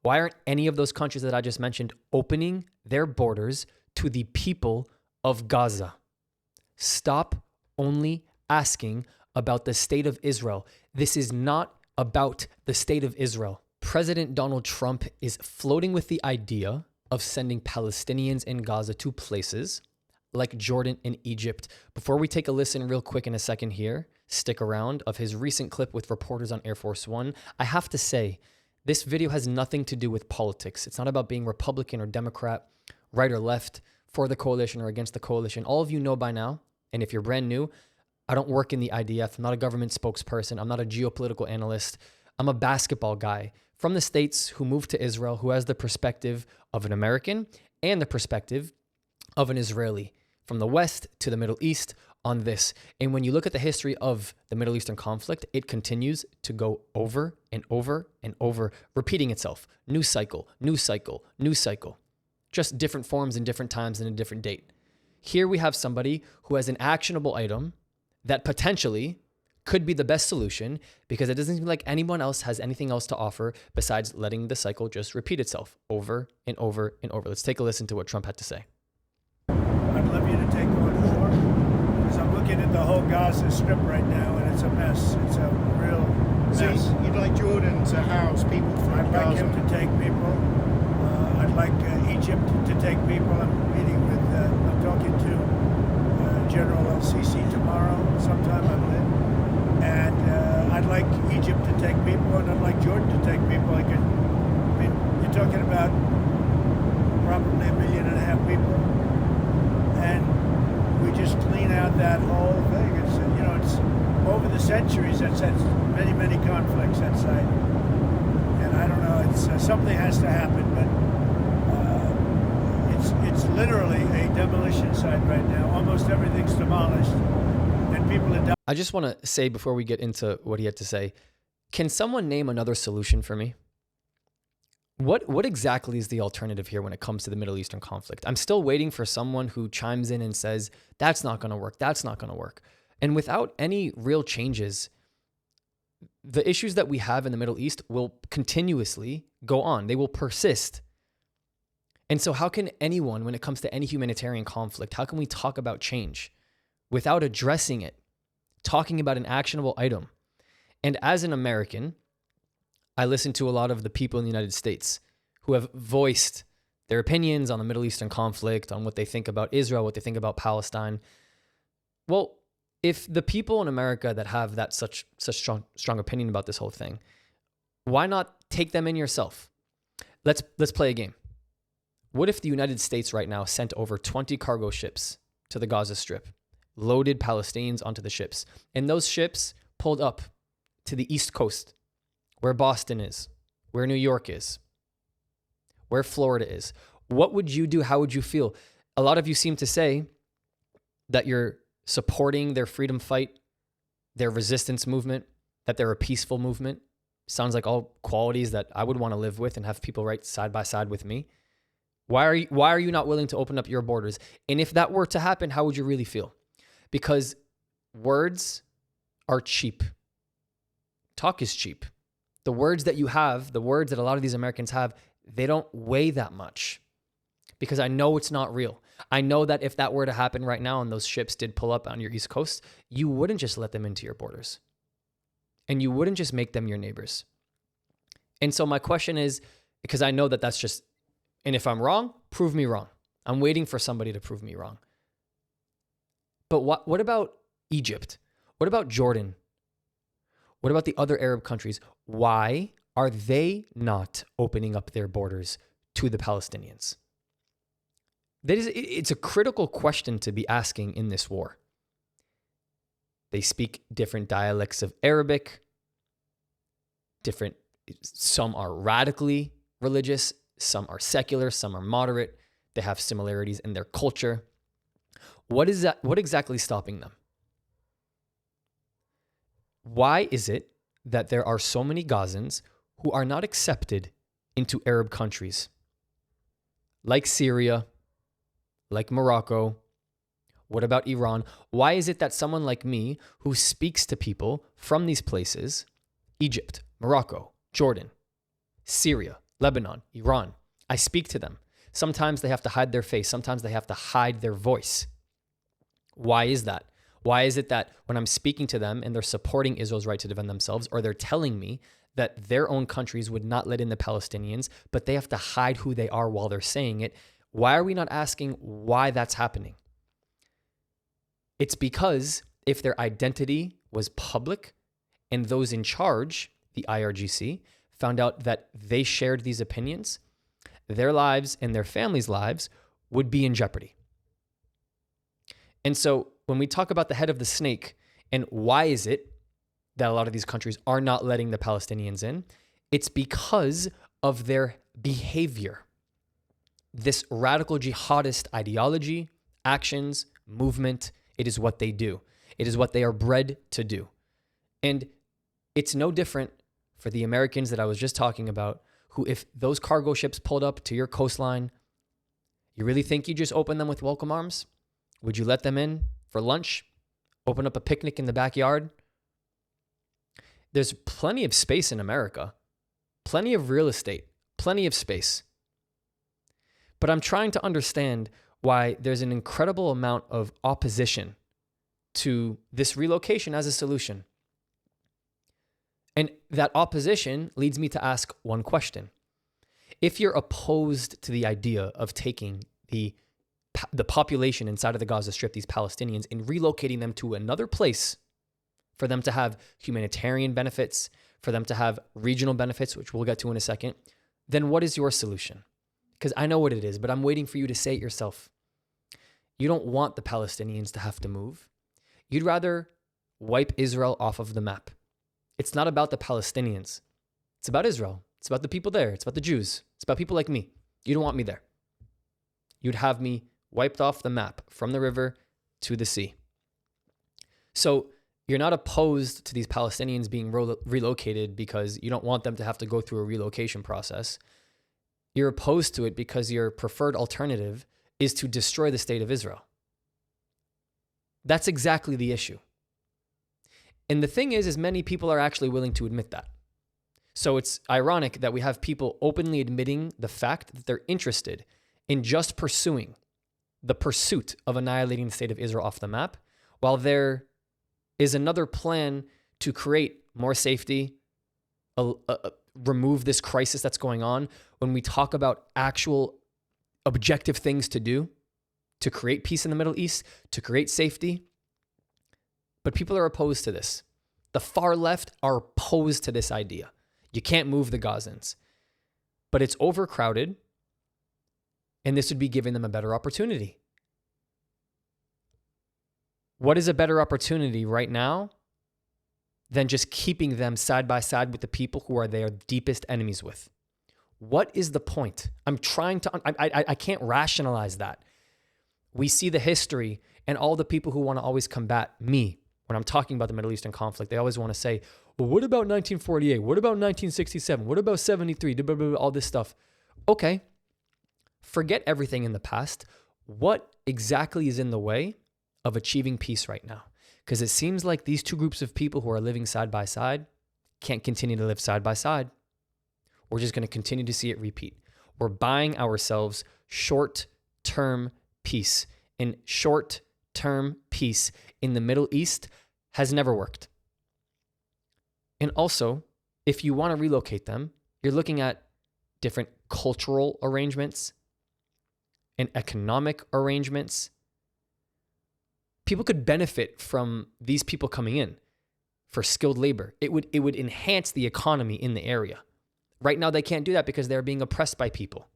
Why aren't any of those countries that I just mentioned opening their borders to the people of Gaza? Stop only asking about the state of Israel. This is not about the state of Israel. President Donald Trump is floating with the idea of sending Palestinians in Gaza to places like Jordan and Egypt. Before we take a listen real quick in a second here, stick around, of his recent clip with reporters on Air Force One, I have to say, this video has nothing to do with politics. It's not about being Republican or Democrat, right or left, for the coalition or against the coalition. All of you know by now, and if you're brand new, I don't work in the IDF. I'm not a government spokesperson. I'm not a geopolitical analyst. I'm a basketball guy from the States who moved to Israel, who has the perspective of an American and the perspective of an Israeli, from the West to the Middle East on this. And when you look at the history of the Middle Eastern conflict, it continues to go over and over and over, repeating itself. New cycle, new cycle, new cycle. Just different forms in different times and a different date. Here we have somebody who has an actionable item that potentially could be the best solution, because it doesn't seem like anyone else has anything else to offer besides letting the cycle just repeat itself over and over and over. Let's take a listen to what Trump had to say. I'd love you to take order for, because I'm looking at the whole Gaza Strip right now, and it's a mess. It's a real mess. So you'd like Jordan to house people from I'd Gaza? like him to take people. I'd like Egypt to take people. I'm talking to General El-Sisi tomorrow, sometime I believe. And I'd like Egypt to take people, and I'd like Jordan to take people. You're talking about probably 1.5 million people. And we just clean out that whole thing. It's over the centuries that's many, many conflicts that site. And I don't know, it's something has to happen, but it's literally a demolition site right now. Almost everything's demolished, and people are dying. I just want to say before we get into what he had to say, can someone name another solution for me? What exactly is the alternative here when it comes to the Middle Eastern conflict? I'm still waiting for someone who chimes in and says, that's not going to work, that's not going to work. And without any real changes, the issues that we have in the Middle East will continuously go on. They will persist. And so how can anyone, when it comes to any humanitarian conflict, how can we talk about change without addressing it, talking about an actionable item? And as an American, I listen to a lot of the people in the United States who have voiced their opinions on the Middle Eastern conflict, on what they think about Israel, what they think about Palestine. Well, if the people in America that have that such strong opinion about this whole thing, why not take them in yourself? Let's play a game. What if the United States right now sent over 20 cargo ships to the Gaza Strip, loaded Palestinians onto the ships, and those ships pulled up to the East Coast, where Boston is, where New York is, where Florida is? What would you do? How would you feel? A lot of you seem to say that you're supporting their freedom fight, their resistance movement, that they're a peaceful movement. Sounds like all qualities that I would want to live with and have people right side by side with me. Why are you not willing to open up your borders? And if that were to happen, how would you really feel? Because words are cheap. Talk is cheap. The words that you have, the words that a lot of these Americans have, they don't weigh that much, because I know it's not real. I know that if that were to happen right now and those ships did pull up on your East Coast, you wouldn't just let them into your borders, and you wouldn't just make them your neighbors. And so my question is, because I know that that's just, and if I'm wrong, prove me wrong. I'm waiting for somebody to prove me wrong. But what about Egypt? What about Jordan? What about the other Arab countries? Why are they not opening up their borders to the Palestinians? It's a critical question to be asking in this war. They speak different dialects of Arabic, some are radically religious, some are secular, some are moderate. They have similarities in their culture. What exactly is stopping them? Why is it that there are so many Gazans who are not accepted into Arab countries like Syria, like Morocco? What about Iran? Why is it that someone like me, who speaks to people from these places, Egypt, Morocco, Jordan, Syria, Lebanon, Iran. I speak to them. Sometimes they have to hide their face. Sometimes they have to hide their voice. Why is that? Why is it that when I'm speaking to them and they're supporting Israel's right to defend themselves, or they're telling me that their own countries would not let in the Palestinians, but they have to hide who they are while they're saying it? Why are we not asking why that's happening? It's because if their identity was public and those in charge, the IRGC, found out that they shared these opinions, their lives and their families' lives would be in jeopardy. And so when we talk about the head of the snake and why is it that a lot of these countries are not letting the Palestinians in, it's because of their behavior. This radical jihadist ideology, actions, movement, it is what they do. It is what they are bred to do. And it's no different for the Americans that I was just talking about, who, if those cargo ships pulled up to your coastline, you really think you just open them with welcome arms? Would you let them in for lunch? Open up a picnic in the backyard? There's plenty of space in America, plenty of real estate, plenty of space. But I'm trying to understand why there's an incredible amount of opposition to this relocation as a solution. And that opposition leads me to ask one question. If you're opposed to the idea of taking the population inside of the Gaza Strip, these Palestinians, and relocating them to another place for them to have humanitarian benefits, for them to have regional benefits, which we'll get to in a second, then what is your solution? Because I know what it is, but I'm waiting for you to say it yourself. You don't want the Palestinians to have to move. You'd rather wipe Israel off of the map. It's not about the Palestinians. It's about Israel. It's about the people there. It's about the Jews. It's about people like me. You don't want me there. You'd have me wiped off the map from the river to the sea. So you're not opposed to these Palestinians being relocated because you don't want them to have to go through a relocation process. You're opposed to it because your preferred alternative is to destroy the state of Israel. That's exactly the issue. And the thing is many people are actually willing to admit that. So it's ironic that we have people openly admitting the fact that they're interested in just pursuing the pursuit of annihilating the state of Israel off the map, while there is another plan to create more safety, remove this crisis that's going on. When we talk about actual objective things to do to create peace in the Middle East, to create safety. But people are opposed to this. The far left are opposed to this idea. You can't move the Gazans. But it's overcrowded, and this would be giving them a better opportunity. What is a better opportunity right now than just keeping them side by side with the people who are their deepest enemies with? What is the point? I'm trying to, I can't rationalize that. We see the history and all the people who want to always combat me when I'm talking about the Middle Eastern conflict. They always want to say, well, what about 1948? What about 1967? What about 73? All this stuff. Okay, forget everything in the past. What exactly is in the way of achieving peace right now? Because it seems like these two groups of people who are living side by side can't continue to live side by side. We're just going to continue to see it repeat. We're buying ourselves short-term peace. And short-term peace in the Middle East has never worked. And also, if you want to relocate them, you're looking at different cultural arrangements and economic arrangements. People could benefit from these people coming in for skilled labor. It would enhance the economy in the area. Right now, they can't do that because they're being oppressed by people.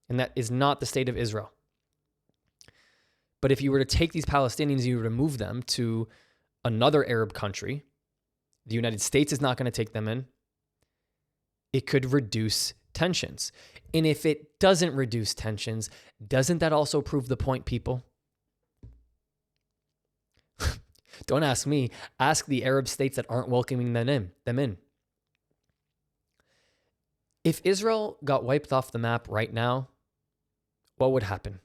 And that is not the state of Israel. But if you were to take these Palestinians, you were to move them to another Arab country, the United States is not going to take them in. It could reduce tensions. And if it doesn't reduce tensions, doesn't that also prove the point, people? Don't ask me. Ask the Arab states that aren't welcoming them in. If Israel got wiped off the map right now, what would happen?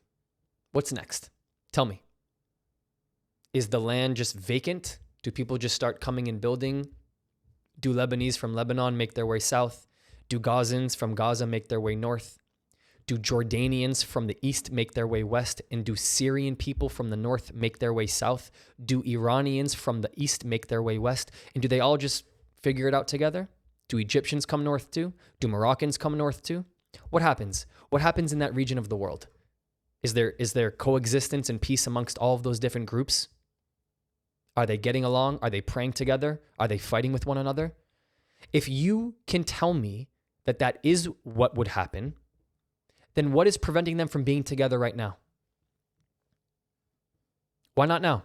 What's next? Tell me. Is the land just vacant? Do people just start coming and building? Do Lebanese from Lebanon make their way south? Do Gazans from Gaza make their way north? Do Jordanians from the east make their way west? And do Syrian people from the north make their way south? Do Iranians from the east make their way west? And do they all just figure it out together? Do Egyptians come north too? Do Moroccans come north too? What happens? What happens in that region of the world? Is there coexistence and peace amongst all of those different groups? Are they getting along? Are they praying together? Are they fighting with one another? If you can tell me that that is what would happen, then what is preventing them from being together right now? Why not now?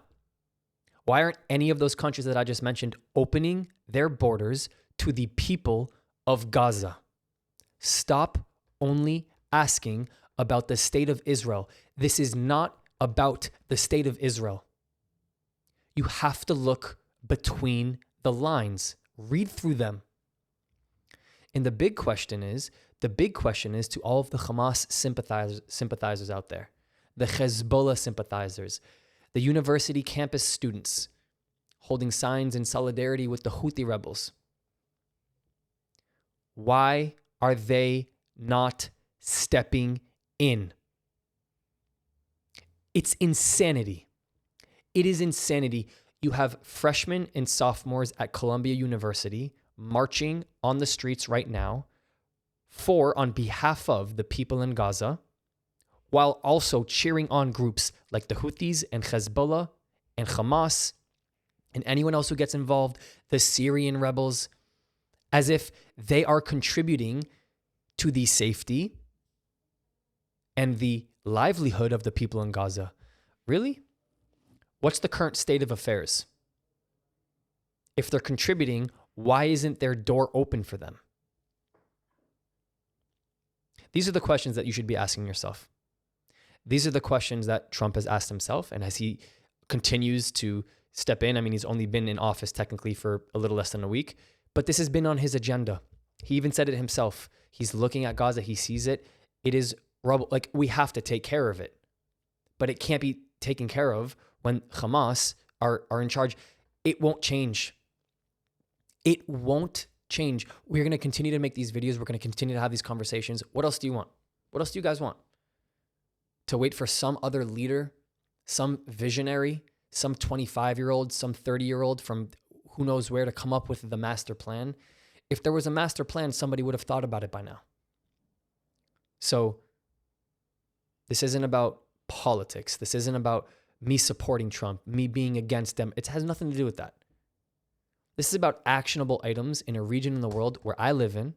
Why aren't any of those countries that I just mentioned opening their borders to the people of Gaza? Stop only asking about the state of Israel. This is not about the state of Israel. You have to look between the lines. Read through them. And the big question is to all of the Hamas sympathizers out there, the Hezbollah sympathizers, the university campus students holding signs in solidarity with the Houthi rebels. Why are they not stepping in? It's insanity. It is insanity. You have freshmen and sophomores at Columbia University marching on the streets right now on behalf of the people in Gaza, while also cheering on groups like the Houthis and Hezbollah and Hamas and anyone else who gets involved, the Syrian rebels, as if they are contributing to the safety and the livelihood of the people in Gaza. Really? What's the current state of affairs? If they're contributing, why isn't their door open for them? These are the questions that you should be asking yourself. These are the questions that Trump has asked himself, and as he continues to step in, I mean, he's only been in office technically for a little less than a week, but this has been on his agenda. He even said it himself. He's looking at Gaza, he sees it. It is rubble. Like, we have to take care of it, but it can't be taken care of when Hamas are in charge. It won't change. It won't change. We're going to continue to make these videos. We're going to continue to have these conversations. What else do you want? What else do you guys want? To wait for some other leader, some visionary, some 25-year-old, some 30-year-old from who knows where to come up with the master plan? If there was a master plan, somebody would have thought about it by now. So this isn't about politics. This isn't about me supporting Trump, me being against them. It has nothing to do with that. This is about actionable items in a region in the world where I live in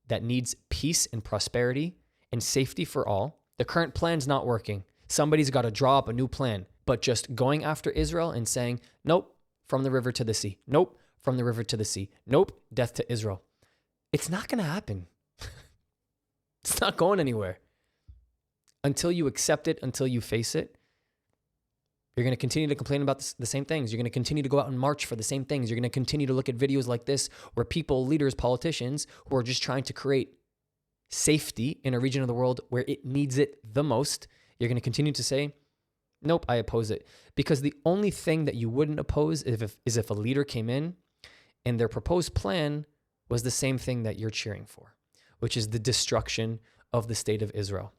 that needs peace and prosperity and safety for all. The current plan's not working. Somebody's got to draw up a new plan. But just going after Israel and saying, nope, from the river to the sea. Nope, from the river to the sea. Nope, death to Israel. It's not going to happen. It's not going anywhere. Until you accept it, until you face it, you're going to continue to complain about the same things. You're going to continue to go out and march for the same things. You're going to continue to look at videos like this where people, leaders, politicians who are just trying to create safety in a region of the world where it needs it the most, you're going to continue to say, nope, I oppose it. Because the only thing that you wouldn't oppose is if a leader came in and their proposed plan was the same thing that you're cheering for, which is the destruction of the state of Israel.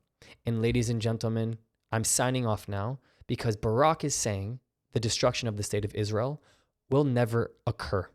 And ladies and gentlemen, I'm signing off now because Barack is saying the destruction of the state of Israel will never occur.